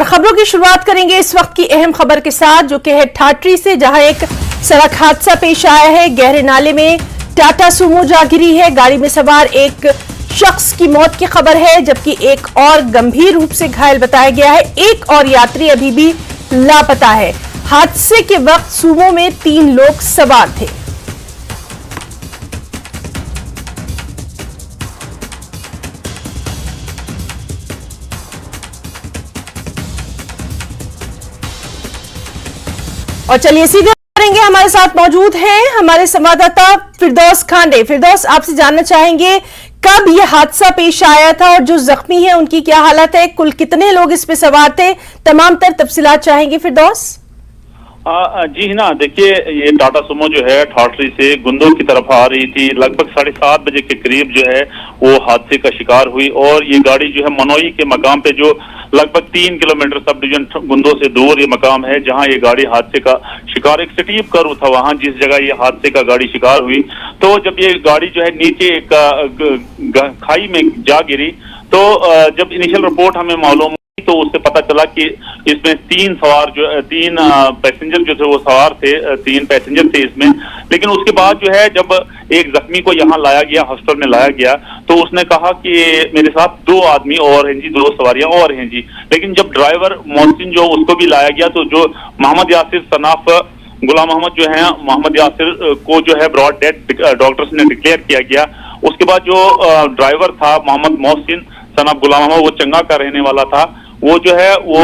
और खबरों की शुरुआत करेंगे इस वक्त की अहम खबर के साथ, जो कि है ठाठरी से, जहां एक सड़क हादसा पेश आया है। गहरे नाले में टाटा सूमो जा गिरी है। गाड़ी में सवार एक शख्स की मौत की खबर है, जबकि एक और गंभीर रूप से घायल बताया गया है। एक और यात्री अभी भी लापता है। हादसे के वक्त सूमो में 3 लोग सवार थे। और चलिए सीधे करेंगे, हमारे साथ मौजूद हैं हमारे संवाददाता फिरदौस खांडे। फिरदौस, आपसे जानना चाहेंगे कब यह हादसा पेश आया था और जो जख्मी है उनकी क्या हालत है, कुल कितने लोग इस पे सवार थे, तमाम तर तफसीलात चाहेंगे फिरदौस। जी ना, देखिए ये टाटा सुमो जो है ठाठरी से गुंदो की तरफ आ रही थी। लगभग 7:30 बजे के करीब जो है वो हादसे का शिकार हुई और ये गाड़ी जो है मनोई के मकाम पे, जो लगभग 3 किलोमीटर सब डिवीजन गुंदो से दूर ये मकाम है जहां ये गाड़ी हादसे का शिकार, एक स्टीप कर्व था वहां जिस जगह ये हादसे का गाड़ी शिकार हुई। तो जब ये गाड़ी जो है नीचे एक खाई में जा गिरी, तो जब इनिशियल रिपोर्ट हमें मालूम, तो उससे पता चला कि इसमें 3 पैसेंजर जो थे वो सवार थे, 3 पैसेंजर थे इसमें। लेकिन उसके बाद जो है जब एक जख्मी को यहाँ लाया गया, हॉस्पिटल में लाया गया, तो उसने कहा कि मेरे साथ 2 आदमी और हैं जी, 2 सवारियां और हैं जी। लेकिन जब ड्राइवर मोहसिन जो उसको भी लाया गया, तो जो मोहम्मद यासिर सनाफ गुलाम मोहम्मद जो है, मोहम्मद यासिर को जो है ब्रॉड डेड डॉक्टर्स ने डिक्लेयर किया गया। उसके बाद जो ड्राइवर था मोहम्मद मोहसिन सनाफ गुलाम मोहम्मद, वो चंगा का रहने वाला था, वो जो है वो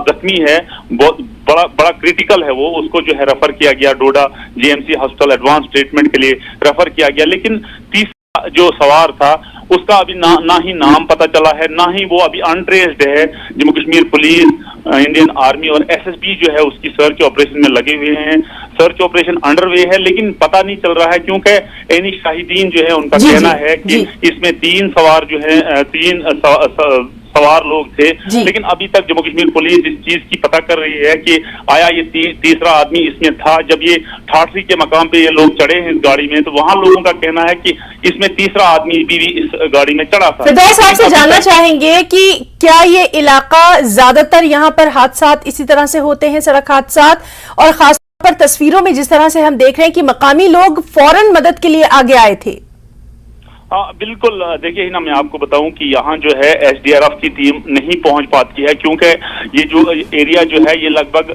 जख्मी है, बहुत बड़ा क्रिटिकल है वो। उसको जो है रेफर किया गया डोडा जीएमसी हॉस्पिटल एडवांस ट्रीटमेंट के लिए रेफर किया गया। लेकिन तीसरा जो सवार था उसका अभी ना ही नाम पता चला है, ना ही वो अभी अनट्रेस्ड है। Jammu Kashmir police, Indian army और एसएसबी जो है उसकी सर्च ऑपरेशन में लगे हुए हैं। सर्च ऑपरेशन अंडरवे है, लेकिन पता नहीं चल रहा है क्योंकि एनी शाहिदीन जो है उनका कहना है कि इसमें 3 सवार जो है 3 सवार लोग थे। लेकिन अभी तक जम्मू कश्मीर पुलिस इस चीज की पता कर रही है कि आया ये तीसरा आदमी इसमें था। जब ये ठाठरी के मकाम पे ये लोग चढ़े हैं इस गाड़ी में, तो वहां लोगों का कहना है कि इसमें तीसरा आदमी भी इस गाड़ी में चढ़ा था। फिरदौस, आपसे जानना चाहेंगे कि क्या ये इलाका ज्यादातर यहाँ पर हादसा इसी तरह से होते हैं, सड़क हादसा, और खास पर तस्वीरों में जिस तरह से हम देख रहे हैं कि मकामी लोग फौरन मदद के लिए आगे आए थे। हाँ बिल्कुल, देखिए ना, मैं आपको बताऊं कि यहाँ जो है एसडीआरएफ की टीम नहीं पहुंच पाती है क्योंकि ये जो एरिया जो है ये लगभग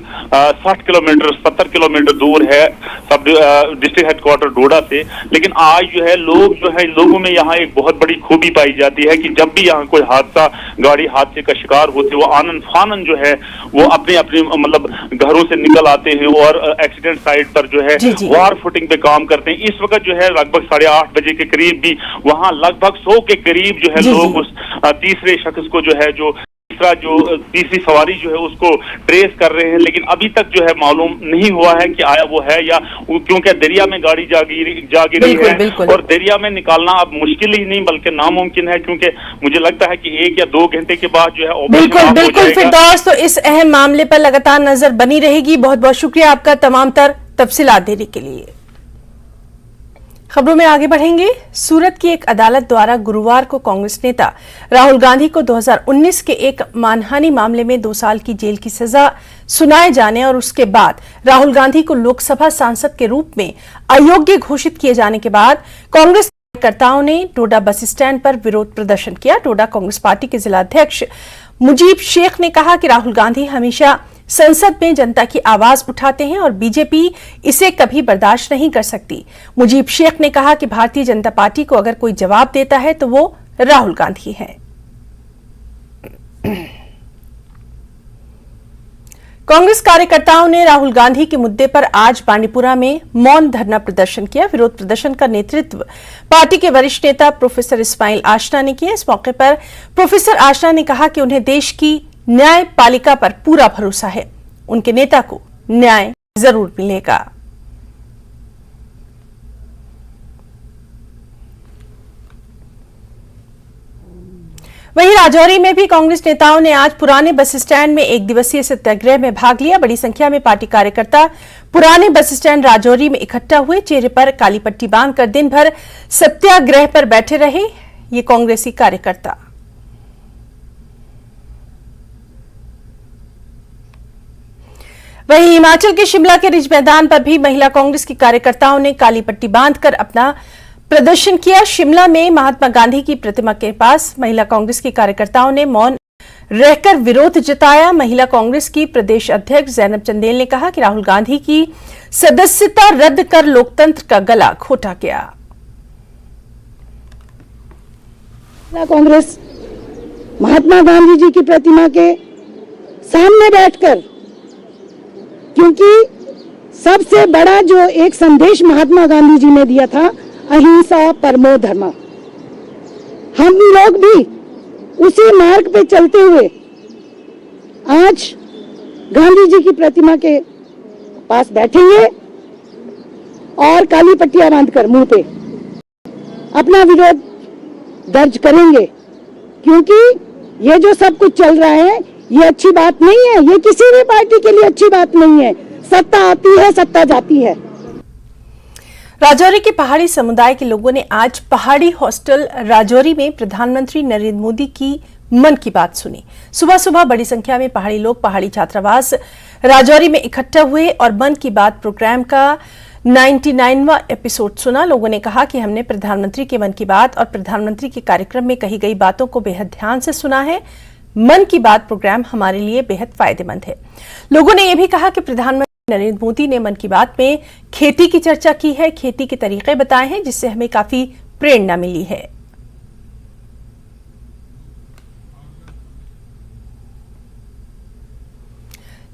60 किलोमीटर 70 किलोमीटर दूर है सब डिस्ट्रिक्ट हेडक्वार्टर डोडा से। लेकिन आज जो है लोगों में यहाँ एक बहुत बड़ी खूबी पाई जाती है कि जब भी यहाँ कोई गाड़ी हादसे का शिकार होते, वो आनन फानन जो है वो अपने मतलब घरों से निकल आते हैं और एक्सीडेंट साइट पर जो है वार फुटिंग पे काम करते हैं। इस वक्त जो है लगभग 8:30 बजे के करीब भी वहां लगभग 100 के करीब जो है लोग उस तीसरे शख्स को जो है तीसरी सवारी जो है उसको ट्रेस कर रहे हैं। लेकिन अभी तक जो है मालूम नहीं हुआ है कि आया वो है या, क्योंकि दरिया में गाड़ी जा गिरी है और दरिया में निकालना अब मुश्किल ही नहीं बल्कि नामुमकिन है, क्योंकि मुझे लगता है कि 1 या 2 घंटे के बाद जो है बिल्कुल फिरदौस, तो इस अहम मामले पर लगातार नजर बनी रहेगी। बहुत बहुत शुक्रिया आपका तमाम तर तफसीलात देने के लिए। खबरों में आगे बढ़ेंगे। सूरत की एक अदालत द्वारा गुरुवार को कांग्रेस नेता राहुल गांधी को 2019 के एक मानहानि मामले में 2 साल की जेल की सजा सुनाए जाने और उसके बाद राहुल गांधी को लोकसभा सांसद के रूप में अयोग्य घोषित किए जाने के बाद कांग्रेस कार्यकर्ताओं ने डोडा बस स्टैंड पर विरोध प्रदर्शन किया। डोडा कांग्रेस पार्टी के जिला अध्यक्ष मुजीब शेख ने कहा कि राहुल गांधी हमेशा संसद में जनता की आवाज उठाते हैं और बीजेपी इसे कभी बर्दाश्त नहीं कर सकती। मुजीब शेख ने कहा कि भारतीय जनता पार्टी को अगर कोई जवाब देता है तो वो राहुल गांधी है। कांग्रेस कार्यकर्ताओं ने राहुल गांधी के मुद्दे पर आज बांडीपुरा में मौन धरना प्रदर्शन किया। विरोध प्रदर्शन का नेतृत्व पार्टी के वरिष्ठ नेता प्रोफेसर इस्माइल आशना ने किया। इस मौके पर प्रोफेसर आशना ने कहा कि उन्हें देश की न्यायपालिका पर पूरा भरोसा है, उनके नेता को न्याय जरूर मिलेगा। वहीं राजौरी में भी कांग्रेस नेताओं ने आज पुराने बस स्टैंड में 1 दिवसीय सत्याग्रह में भाग लिया। बड़ी संख्या में पार्टी कार्यकर्ता पुराने बस स्टैंड राजौरी में इकट्ठा हुए। चेहरे पर काली पट्टी बांधकर दिन भर सत्याग्रह पर बैठे रहे ये कांग्रेसी कार्यकर्ता। वहीं हिमाचल के शिमला के रिज मैदान पर भी महिला कांग्रेस की कार्यकर्ताओं ने काली पट्टी बांधकर अपना प्रदर्शन किया। शिमला में महात्मा गांधी की प्रतिमा के पास महिला कांग्रेस की कार्यकर्ताओं ने मौन रहकर विरोध जताया। महिला कांग्रेस की प्रदेश अध्यक्ष जैनब चंदेल ने कहा कि राहुल गांधी की सदस्यता रद्द कर लोकतंत्र का गला घोटा गया। महिला कांग्रेस महात्मा गांधी जी की प्रतिमा के सामने बैठकर, क्योंकि सबसे बड़ा जो एक संदेश महात्मा गांधी जी ने दिया था, अहिंसा परमो धर्म, हम लोग भी उसी मार्ग पे चलते हुए आज गांधी जी की प्रतिमा के पास बैठेंगे और काली पट्टियां बांधकर मुंह पे अपना विरोध दर्ज करेंगे, क्योंकि ये जो सब कुछ चल रहा है ये अच्छी बात नहीं है। ये किसी भी पार्टी के लिए अच्छी बात नहीं है। सत्ता आती है, सत्ता जाती है। राजौरी के पहाड़ी समुदाय के लोगों ने आज पहाड़ी हॉस्टल राजौरी में प्रधानमंत्री नरेंद्र मोदी की मन की बात सुनी। सुबह सुबह बड़ी संख्या में पहाड़ी लोग पहाड़ी छात्रावास राजौरी में इकट्ठा हुए और मन की बात प्रोग्राम का 99वां एपिसोड सुना। लोगों ने कहा कि हमने प्रधानमंत्री के मन की बात और प्रधानमंत्री के कार्यक्रम में कही गई बातों को बेहद ध्यान से सुना है। मन की बात प्रोग्राम हमारे लिए बेहद फायदेमंद है। लोगों ने यह भी कहा कि प्रधानमंत्री नरेंद्र मोदी ने मन की बात में खेती की चर्चा की है, खेती के तरीके बताए हैं, जिससे हमें काफी प्रेरणा मिली है।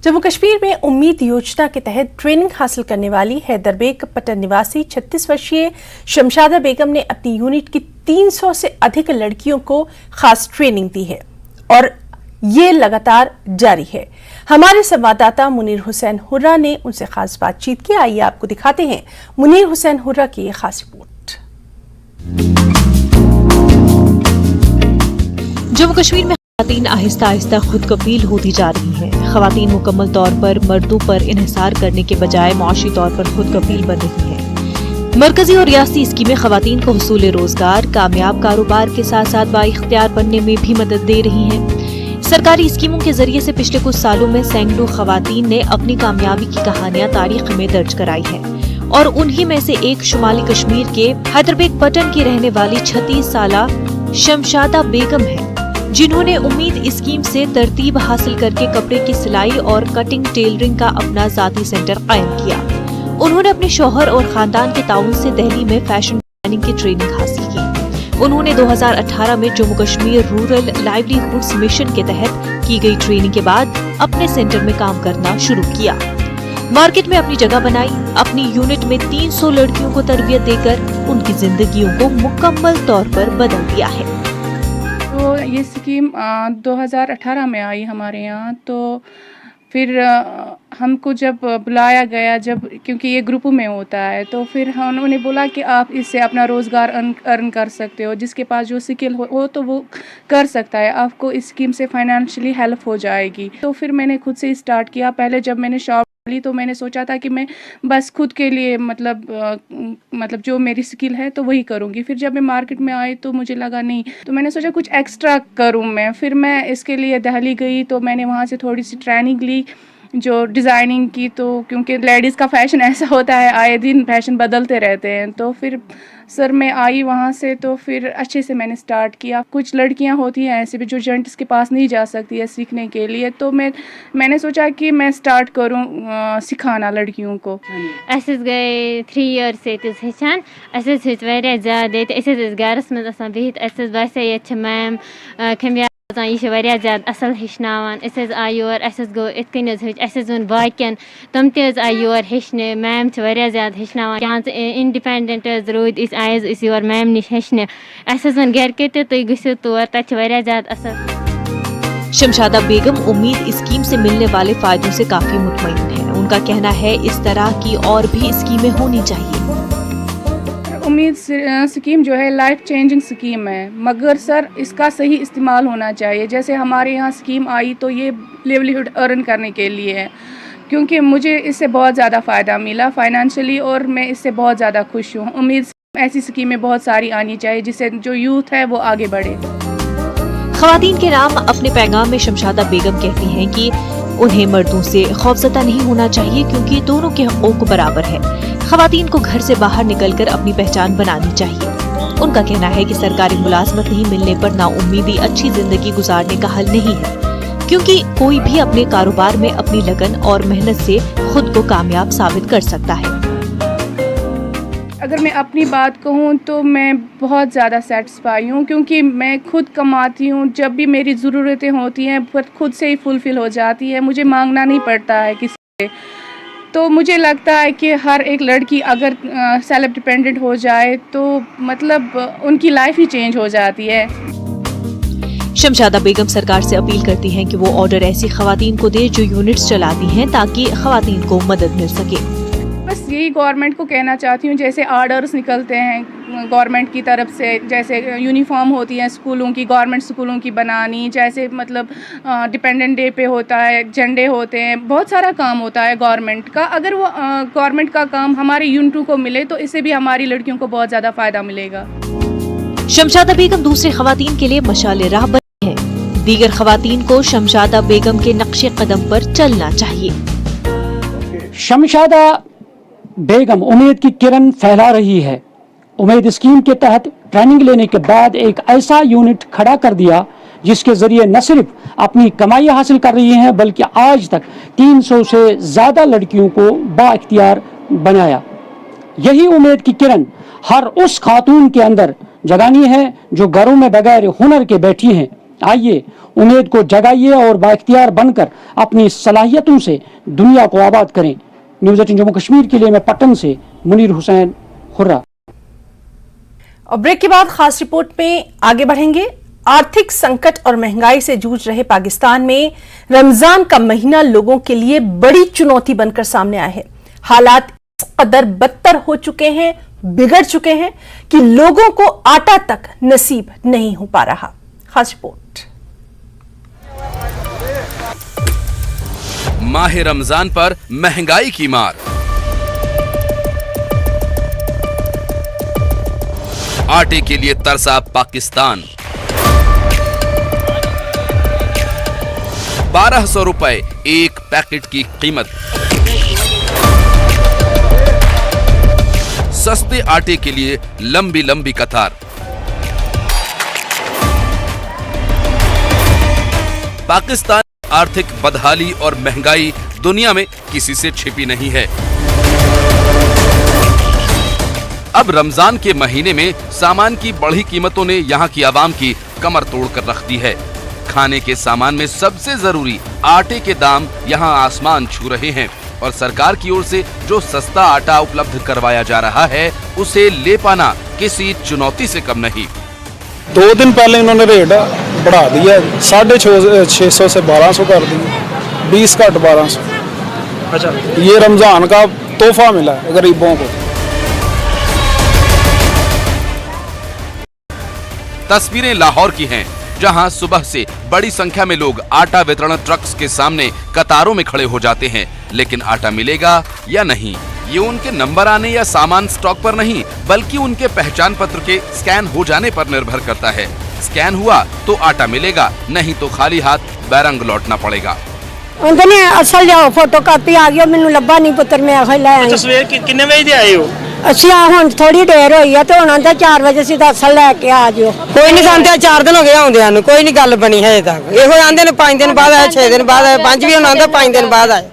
जम्मू कश्मीर में उम्मीद योजना के तहत ट्रेनिंग हासिल करने वाली हैदरबेग पट्टन निवासी 36 वर्षीय शमशादा बेगम ने अपनी यूनिट की 300 से अधिक लड़कियों को खास ट्रेनिंग दी है और ये लगातार जारी है। हमारे संवाददाता मुनीर हुसैन हुर्रा ने उनसे खास बातचीत की। आइए आपको दिखाते हैं मुनीर हुसैन हुर्रा की ये खास रिपोर्ट। जम्मू कश्मीर में खवातीन आहिस्ता आहिस्ता खुद कफील होती जा रही हैं। खवातीन मुकम्मल तौर पर मर्दों पर इन्हिसार करने के बजाय मुआशी तौर पर खुद कफील बन रही हैं। मरकजी और रियासती स्कीमें खवातीन को हुसूल रोजगार, कामयाब कारोबार के साथ साथ बाइख्तियार बनने में भी मदद दे रही हैं। सरकारी स्कीमों के जरिए से पिछले कुछ सालों में सैकड़ों खवातीन ने अपनी कामयाबी की कहानियां तारीख में दर्ज कराई है और उन्हीं में से एक शुमाली कश्मीर के हैदरबेग पट्टन की रहने वाली 36 साला शमशादा बेगम है, जिन्होंने उम्मीद स्कीम से तरतीब हासिल करके कपड़े की सिलाई और कटिंग टेलरिंग का अपना जाती सेंटर कायम किया। उन्होंने अपने शौहर और खानदान के ताउन से दिल्ली में फैशन डिजाइनिंग की ट्रेनिंग हासिल की। उन्होंने 2018 में Jammu Kashmir rural livelihoods mission के तहत की गई ट्रेनिंग के बाद अपने सेंटर में काम करना शुरू किया। मार्केट में अपनी जगह बनाई। अपनी यूनिट में 300 लड़कियों को तरबियत देकर उनकी जिंदगियों को मुकम्मल तौर पर बदल दिया है। तो ये स्कीम 2018 में आई हमारे यहाँ। तो फिर हमको जब बुलाया गया, जब क्योंकि ये ग्रुप में होता है, तो फिर उन्होंने बोला कि आप इससे अपना रोज़गार अर्न कर सकते हो। जिसके पास जो स्किल हो तो वो कर सकता है, आपको इस स्कीम से फाइनेंशियली हेल्प हो जाएगी। तो फिर मैंने खुद से स्टार्ट किया। पहले जब मैंने शॉप तो मैंने सोचा था कि मैं बस खुद के लिए मतलब जो मेरी स्किल है तो वही करूँगी। फिर जब मैं मार्केट में आई तो मुझे लगा नहीं, तो मैंने सोचा कुछ एक्स्ट्रा करूँ मैं। फिर मैं इसके लिए दिल्ली गई, तो मैंने वहाँ से थोड़ी सी ट्रेनिंग ली जो डिज़ाइनिंग की। तो क्योंकि लेडीज़ का फ़ैशन ऐसा होता है, आए दिन फैशन बदलते रहते हैं। तो फिर सर मैं आई वहाँ से, तो फिर अच्छे से मैंने स्टार्ट किया। कुछ लड़कियाँ होती हैं ऐसे भी जो जेंट्स के पास नहीं जा सकती है सीखने के लिए, तो मैंने सोचा कि मैं स्टार्ट करूँ सिखाना लड़कियों को। अस गए 3 years हेचान। अस वारिया ज़्यादा गरस मज बिहित बासे ये मैम खमिया यह वारिया ज़्यादा असल हेचनावान। आय योर गो इत कन हेच वोन बाकियन तम आय योर हेचने। मैम वारिया ज़्यादा हेचनावान, यहाँ इंडिपेंडेंट रूद आयस योर मैम निश हेचने। वन घर के तुम गो तौर तक वारिया ज़्यादा असल। शमशादा बेगम उम्मीद स्कीम से मिलने वाले फायदों से काफी मुतमईन है। उनका कहना है इस तरह की और भी स्कीमें होनी चाहिए। उम्मीद स्कीम जो है लाइफ चेंजिंग स्कीम है, मगर सर इसका सही इस्तेमाल होना चाहिए। जैसे हमारे यहाँ स्कीम आई तो ये लिवलीहुड अर्न करने के लिए है, क्योंकि मुझे इससे बहुत ज़्यादा फ़ायदा मिला फाइनेंशियली और मैं इससे बहुत ज़्यादा खुश हूँ। उम्मीद ऐसी स्कीमें बहुत सारी आनी चाहिए जिससे जो यूथ है वो आगे बढ़े। खवातीन के नाम अपने पैगाम में शमशादा बेगम कहती हैं कि उन्हें मर्दों से खौफजदा नहीं होना चाहिए क्योंकि दोनों के हकूक बराबर है। खवातीन को घर से बाहर निकलकर अपनी पहचान बनानी चाहिए। उनका कहना है कि सरकारी मुलाजमत नहीं मिलने पर नाउम्मीदी अच्छी जिंदगी गुजारने का हल नहीं है, क्योंकि कोई भी अपने कारोबार में अपनी लगन और मेहनत से खुद को कामयाब साबित कर सकता है। अगर मैं अपनी बात कहूँ तो मैं बहुत ज़्यादा सेटिस्फाई हूँ, क्योंकि मैं खुद कमाती हूँ। जब भी मेरी ज़रूरतें होती हैं पर खुद से ही फुलफ़िल हो जाती है, मुझे मांगना नहीं पड़ता है किसी से। तो मुझे लगता है कि हर एक लड़की अगर सेल्फ डिपेंडेंट हो जाए तो मतलब उनकी लाइफ ही चेंज हो जाती है। शमशादा बेगम सरकार से अपील करती हैं कि वो ऑर्डर ऐसी खवातीन को दे जो यूनिट्स चलाती हैं ताकि खवातीन को मदद मिल सके। बस यही गवर्नमेंट को कहना चाहती हूँ, जैसे ऑर्डर्स निकलते हैं गवर्नमेंट की तरफ से, जैसे यूनिफॉर्म होती है स्कूलों की, गवर्नमेंट स्कूलों की बनानी, जैसे मतलब डिपेंडेंट डे पे होता है, झंडे होते हैं, बहुत सारा काम होता है गवर्नमेंट का। अगर वो गवर्नमेंट का काम हमारे यूनिटों को मिले तो इससे भी हमारी लड़कियों को बहुत ज़्यादा फ़ायदा मिलेगा। शमशादा बेगम दूसरी खवातीन के लिए मशाले राह बनी है। दीगर खवातीन को शमशादा बेगम के नक्शे कदम पर चलना चाहिए। शमशादा बेगम उम्मीद की किरण फैला रही है। उम्मीद स्कीम के तहत ट्रेनिंग लेने के बाद एक ऐसा यूनिट खड़ा कर दिया जिसके जरिए न सिर्फ अपनी कमाई हासिल कर रही हैं बल्कि आज तक 300 से ज़्यादा लड़कियों को बाइख्तियार बनाया। यही उम्मीद की किरण हर उस खातून के अंदर जगानी है जो घरों में बगैर हुनर के बैठी हैं। आइए उम्मीद को जगाइए और बाइख्तियार बनकर अपनी सलाहियतों से दुनिया को आबाद करें। न्यूज़ 18 जम्मू कश्मीर के लिए मैं पटन से मुनीर हुसैन हुर्रा। और ब्रेक के बाद खास रिपोर्ट में आगे बढ़ेंगे। आर्थिक संकट और महंगाई से जूझ रहे पाकिस्तान में रमजान का महीना लोगों के लिए बड़ी चुनौती बनकर सामने आया है। हालात इस कदर बदतर हो चुके हैं, बिगड़ चुके हैं कि लोगों को आटा तक नसीब नहीं हो पा रहा। खास रिपोर्ट। माह रमजान पर महंगाई की मार, आटे के लिए तरसा पाकिस्तान। 1200 रुपए एक पैकेट की कीमत। सस्ते आटे के लिए लंबी लंबी कतार। पाकिस्तान आर्थिक बदहाली और महंगाई दुनिया में किसी से छिपी नहीं है। अब रमजान के महीने में सामान की बढ़ी कीमतों ने यहाँ की आवाम की कमर तोड़कर रख दी है। खाने के सामान में सबसे जरूरी आटे के दाम यहाँ आसमान छू रहे हैं और सरकार की ओर से जो सस्ता आटा उपलब्ध करवाया जा रहा है उसे ले पाना किसी चुनौती से कम नहीं। 2 दिन पहले इन्होंने रेट बढ़ा दिया, 650 से 1200 कर दिया, 20 का 1200। अच्छा, ये रमजान का तोहफा मिला है गरीबों को। तस्वीरें लाहौर की हैं, जहां सुबह से बड़ी संख्या में लोग आटा वितरण ट्रक्स के सामने कतारों में खड़े हो जाते हैं, लेकिन आटा मिलेगा या नहीं ये उनके नंबर आने या सामान स्टॉक पर नहीं बल्कि उनके पहचान पत्र के स्कैन हो जाने पर निर्भर करता है। स्कैन हुआ तो आटा मिलेगा, नहीं तो खाली हाथ बैरंग लौटना पड़ेगा। असल जाओ फोटो कापी आ गया, मैनू लब्बा नहीं पुत्र मैं अच्छा, सवेर कितने बजे आए हो? ਅਸੀਂ ਹੁਣ ਥੋੜੀ ਦੇਰ ਹੋਈ ਆ ਤੇ ਹੁਣ ਆਂਦਾ 4 ਵਜੇ ਸਿੱਧਾ ਅਸਲ ਲੈ ਕੇ ਆ ਜਿਓ। ਕੋਈ ਨਹੀਂ ਸਾਨੂੰ 4 ਦਿਨ ਹੋ ਗਏ ਆਉਂਦਿਆਂ ਨੂੰ, ਕੋਈ ਨਹੀਂ ਗੱਲ ਬਣੀ ਹੈ ਤੱਕ। ਇਹੋ ਆਂਦੇ ਨੇ 5 ਦਿਨ ਬਾਅਦ ਆਏ, 6 दिन बाद आए, 5 भी आंदा 5 दिन बाद आए।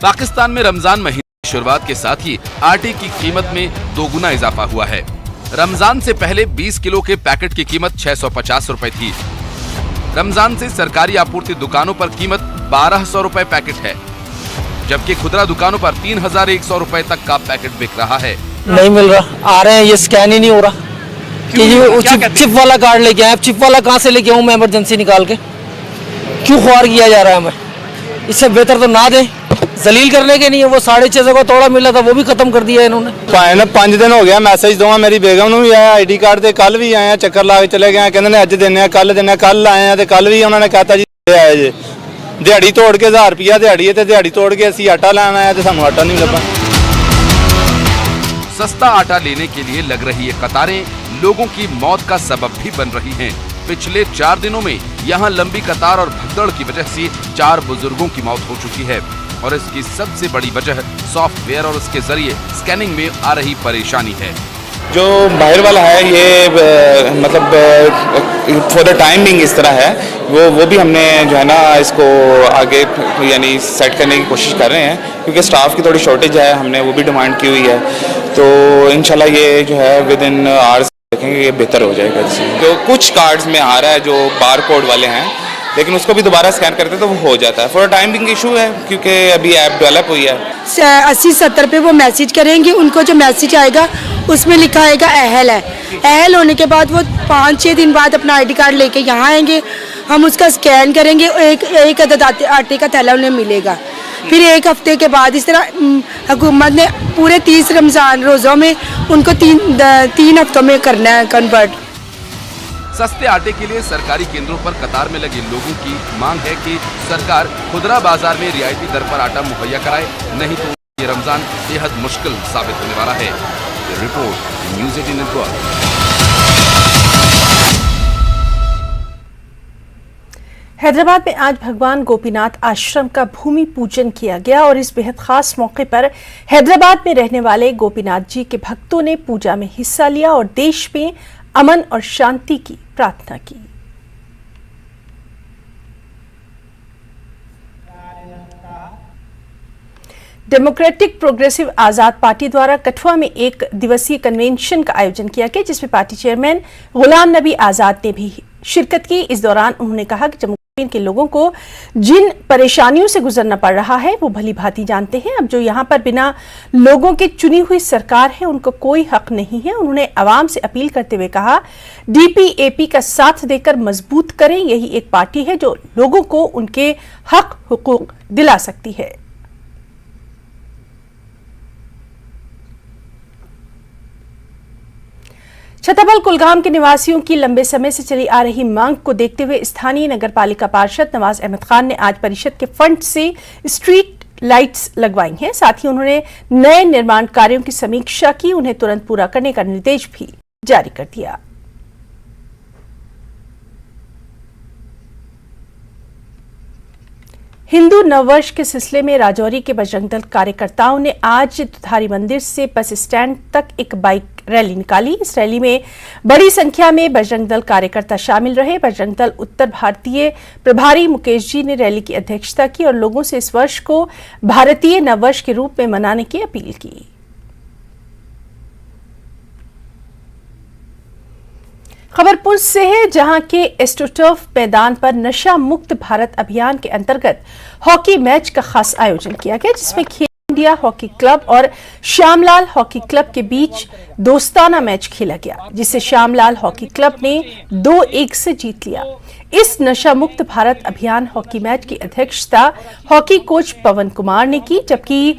पाकिस्तान में रमजान महीने की शुरुआत के साथ ही आटे की कीमत में 2 गुना इजाफा हुआ है। रमजान से पहले 20 किलो के पैकेट की कीमत 650 रुपए थी। रमजान से सरकारी आपूर्ति दुकानों पर कीमत 1200 रुपए पैकेट है, जबकि खुदरा दुकानों पर 3100 रुपए तक का पैकेट बिक रहा है। नहीं मिल रहा, आ रहे हैं ये स्कैन ही नहीं हो रहा कि चिप वाला कार्ड लेके आए। चिप वाला कहाँ से लेके आऊँ मैं इमरजेंसी निकाल के? क्यों ख्वार किया जा रहा है हमें? इससे बेहतर तो ना दें, जलील करने के नहीं है। वो 650 का तोड़ा मिला था वो भी खत्म कर दिया इन्होंने। 5 दिन हो गया मैसेज दूंगा मेरी बेगम ਨੂੰ ਵੀ ਆਇਆ, आईडी कार्ड ਤੇ ਕੱਲ ਵੀ ਆਏ ਆ, ਚੱਕਰ ਲਾ ਕੇ ਚਲੇ ਗਏ, ਕਹਿੰਦੇ ਨੇ ਅੱਜ ਦਿੰਨੇ ਆ, ਕੱਲ ਦਿੰਨੇ ਆ, ਕੱਲ ਆਏ ਆ ਤੇ ਕੱਲ ਵੀ ਉਹਨਾਂ ਨੇ ਕਹਤਾ ਜੀ ਆਏ ਜੇ। ਦਿਹਾੜੀ ਤੋੜ ਕੇ 1000 ਰੁਪਿਆ ਦਿਹਾੜੀ ਹੈ ਤੇ ਦਿਹਾੜੀ ਤੋੜ ਕੇ ਅਸੀਂ ਆਟਾ ਲੈਣ ਆਇਆ ਤੇ ਸਾਨੂੰ ਆਟਾ नहीं ਲੱਗਾ। सस्ता आटा लेने के लिए लग रही ये कतारें लोगों की मौत का सबब भी बन रही हैं। पिछले 4 दिनों में यहाँ लंबी कतार और भगदड़ की वजह से 4 बुजुर्गों की मौत हो चुकी है और इसकी सबसे बड़ी वजह सॉफ्टवेयर और उसके जरिए स्कैनिंग में आ रही परेशानी है। जो बाहर वाला है ये मतलब फॉर द टाइम बिंग इस तरह है, वो भी हमने जो है ना इसको आगे यानी सेट करने की कोशिश कर रहे हैं, क्योंकि स्टाफ की थोड़ी शॉर्टेज है, हमने वो भी डिमांड की हुई है। तो इंशाल्लाह ये जो है विद इन आवर्स देखेंगे ये बेहतर हो जाएगा। जो कुछ कार्ड्स में आ रहा है जो बार कोड वाले हैं, लेकिन उसको भी दोबारा स्कैन करते तो वो हो जाता है। फॉर टाइम बिंग इशू है क्योंकि अभी ऐप डेवलप हुई है। 80-70 पे वो मैसेज करेंगे, उनको जो मैसेज आएगा उसमें लिखा आएगा अहल है। अहल होने के बाद वो 5-6 दिन बाद अपना ID कार्ड लेके यहाँ आएंगे, हम उसका स्कैन करेंगे, एक अदद आटे का थैला उन्हें मिलेगा। फिर 1 हफ्ते के बाद इस तरह हुकूमत ने पूरे 30 रमज़ान रोज़ों में उनको 3 हफ्तों में करना है कन्वर्ट। सस्ते आटे के लिए सरकारी केंद्रों पर कतार में लगे लोगों की मांग है कि सरकार खुदरा बाजार में रियायती दर पर आटा मुहैया कराए, नहीं तो ये रमजान बेहद मुश्किल साबित होने वाला है। Report news 18 network. हैदराबाद में आज भगवान गोपीनाथ आश्रम का भूमि पूजन किया गया और इस बेहद खास मौके पर हैदराबाद में रहने वाले गोपीनाथ जी के भक्तों ने पूजा में हिस्सा लिया और देश में अमन और शांति की प्रार्थना की। डेमोक्रेटिक प्रोग्रेसिव आजाद पार्टी द्वारा कठुआ में 1 दिवसीय कन्वेंशन का आयोजन किया गया, जिसमें पार्टी चेयरमैन गुलाम नबी आजाद ने भी शिरकत की। इस दौरान उन्होंने कहा कि जम्मू कश्मीर के लोगों को जिन परेशानियों से गुजरना पड़ रहा है वो भली भांति जानते हैं। अब जो यहाँ पर बिना लोगों के चुनी हुई सरकार है उनको कोई हक नहीं है। उन्होंने आवाम से अपील करते हुए कहा, DPAP का साथ देकर मजबूत करें, यही एक पार्टी है जो लोगों को उनके हक हुकूक दिला सकती है। छतरपुर कुलगाम के निवासियों की लंबे समय से चली आ रही मांग को देखते हुए स्थानीय नगरपालिका पार्षद नवाज अहमद खान ने आज परिषद के फंड से स्ट्रीट लाइट्स लगवाई हैं। साथ ही उन्होंने नए निर्माण कार्यों की समीक्षा की, उन्हें तुरंत पूरा करने का निर्देश भी जारी कर दिया। हिंदू नववर्ष के सिलसिले में राजौरी के बजरंग दल कार्यकर्ताओं ने आज दुधारी मंदिर से बस स्टैंड तक एक बाइक रैली निकाली। इस रैली में बड़ी संख्या में बजरंग दल कार्यकर्ता शामिल रहे। बजरंग दल उत्तर भारतीय प्रभारी मुकेश जी ने रैली की अध्यक्षता की और लोगों से इस वर्ष को भारतीय नववर्ष के रूप में मनाने की अपील की। खबर पुंछ से है, जहां के एस्ट्रोटर्फ मैदान पर नशा मुक्त भारत अभियान के अंतर्गत हॉकी मैच का खास आयोजन किया गया, जिसमें खेलो इंडिया हॉकी क्लब और श्यामलाल हॉकी क्लब के बीच दोस्ताना मैच खेला गया, जिसे श्यामलाल हॉकी क्लब ने 2-1 से जीत लिया। इस नशा मुक्त भारत अभियान हॉकी मैच की अध्यक्षता हॉकी कोच पवन कुमार ने की, जबकि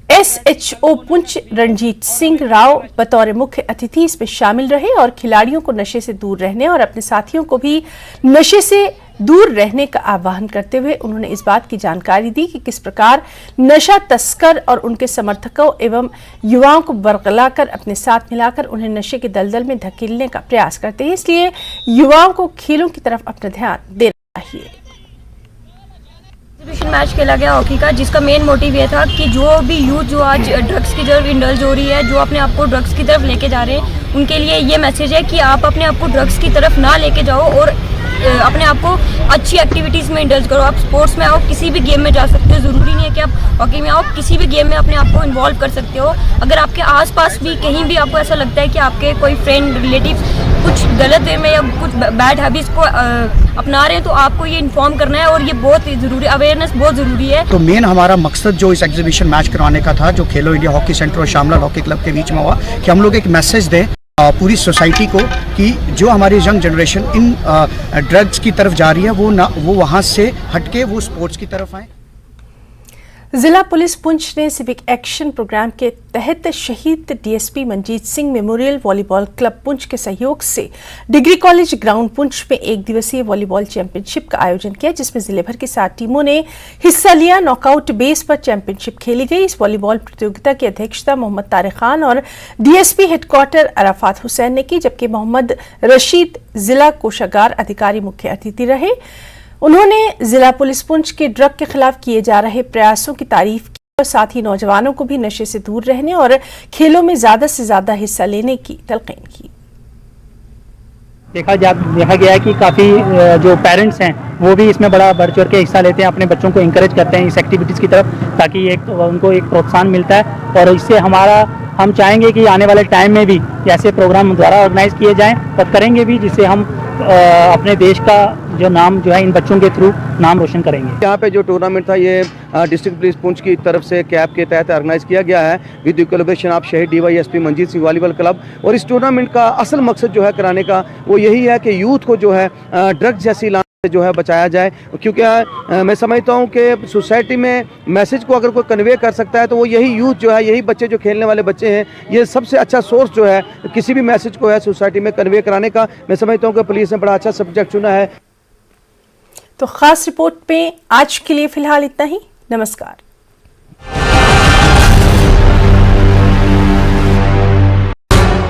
SHO पुंछ रणजीत सिंह राव बतौर मुख्य अतिथि इसमें शामिल रहे और खिलाड़ियों को नशे से दूर रहने और अपने साथियों को भी नशे से दूर रहने का आह्वान करते हुए उन्होंने इस बात की जानकारी दी कि किस प्रकार नशा तस्कर और उनके समर्थकों एवं युवाओं को बरगला कर अपने साथ मिलाकर उन्हें नशे के दलदल में धकेलने का प्रयास करते हैं। इसलिए युवाओं को खेलों की तरफ अपना ध्यान देना चाहिए। एग्जीबिशन मैच खेला गया हॉकी का, जिसका मेन मोटिव ये था कि जो भी यूथ जो आज ड्रग्स की तरफ इंडल्ज हो रही है, जो अपने आप को ड्रग्स की तरफ लेके जा रहे हैं, उनके लिए ये मैसेज है कि आप अपने आप को ड्रग्स की तरफ ना लेके जाओ और अपने आप को अच्छी एक्टिविटीज़ में इंडल्ज करो। आप स्पोर्ट्स में आओ, किसी भी गेम में जा सकते हो, ज़रूरी नहीं है कि आप हॉकी में आओ, किसी भी गेम में अपने आप को इन्वॉल्व कर सकते हो। अगर आपके आसपास भी कहीं भी आपको ऐसा लगता है कि आपके कोई फ्रेंड रिलेटिव कुछ गलत वे में या कुछ बैड हैबिट्स को अपना रहे हैं, तो आपको ये इन्फॉर्म करना है और ये बहुत ज़रूरी, अवेयरनेस बहुत ज़रूरी है। तो मेन हमारा मकसद जो इस एग्जीबिशन मैच करवाने का था, जो खेलो इंडिया हॉकी सेंटर और श्यामलाल हॉकी क्लब के बीच में हुआ, कि हम लोग एक मैसेज दें पूरी सोसाइटी को कि जो हमारी यंग जनरेशन इन ड्रग्स की तरफ जा रही है वो वहाँ से हटके वो स्पोर्ट्स की तरफ आए। जिला पुलिस पुंछ ने सिविक एक्शन प्रोग्राम के तहत शहीद DSP Manjeet Singh memorial volleyball club Poonch के सहयोग से डिग्री कॉलेज ग्राउंड पुंछ में एक दिवसीय वॉलीबॉल चैंपियनशिप का आयोजन किया, जिसमें जिले भर की 7 टीमों ने हिस्सा लिया। नॉकआउट बेस पर चैंपियनशिप खेली गई। इस वॉलीबॉल प्रतियोगिता की अध्यक्षता मोहम्मद तारिक खान और डीएसपी हेडक्वार्टर अराफात हुसैन ने की, जबकि मोहम्मद रशीद जिला कोषागार अधिकारी मुख्य अतिथि रहे। उन्होंने जिला पुलिस पुंछ के ड्रग के खिलाफ किए जा रहे प्रयासों की तारीफ की और साथ ही नौजवानों को भी नशे से दूर रहने और खेलों में ज्यादा से ज्यादा हिस्सा लेने की तलकीन की। देखा गया है कि काफ़ी जो पेरेंट्स हैं वो भी इसमें बड़ा बढ़ चढ़ के हिस्सा लेते हैं, अपने बच्चों को इंकरेज करते हैं इस एक्टिविटीज़ की तरफ, ताकि उनको एक प्रोत्साहन मिलता है। और इससे हम चाहेंगे कि आने वाले टाइम में भी ऐसे प्रोग्राम द्वारा ऑर्गेनाइज किए जाएं और करेंगे भी, जिससे हम अपने देश का जो नाम जो है इन बच्चों के थ्रू नाम रोशन करेंगे। यहाँ पे जो टूर्नामेंट था ये डिस्ट्रिक्ट पुलिस पुंछ की तरफ से कैप के तहत ऑर्गेनाइज किया गया है विद कोलैबोरेशन ऑफ शहीद DYSP Manjeet Singh volleyball club. और इस टूर्नामेंट का असल मकसद जो है कराने का वो यही है कि यूथ को जो है ड्रग्स जैसी जो है बचाया जाए, क्योंकि मैं समझता हूँ कि सोसाइटी में मैसेज को अगर कोई कन्वे कर सकता है तो वो यही यूथ जो है, यही बच्चे जो खेलने वाले बच्चे हैं, ये सबसे अच्छा सोर्स जो है किसी भी मैसेज को है सोसाइटी में कन्वे कराने का। मैं समझता हूँ कि पुलिस ने बड़ा अच्छा सब्जेक्ट चुना है। तो खास रिपोर्ट में आज के लिए फिलहाल इतना ही। नमस्कार।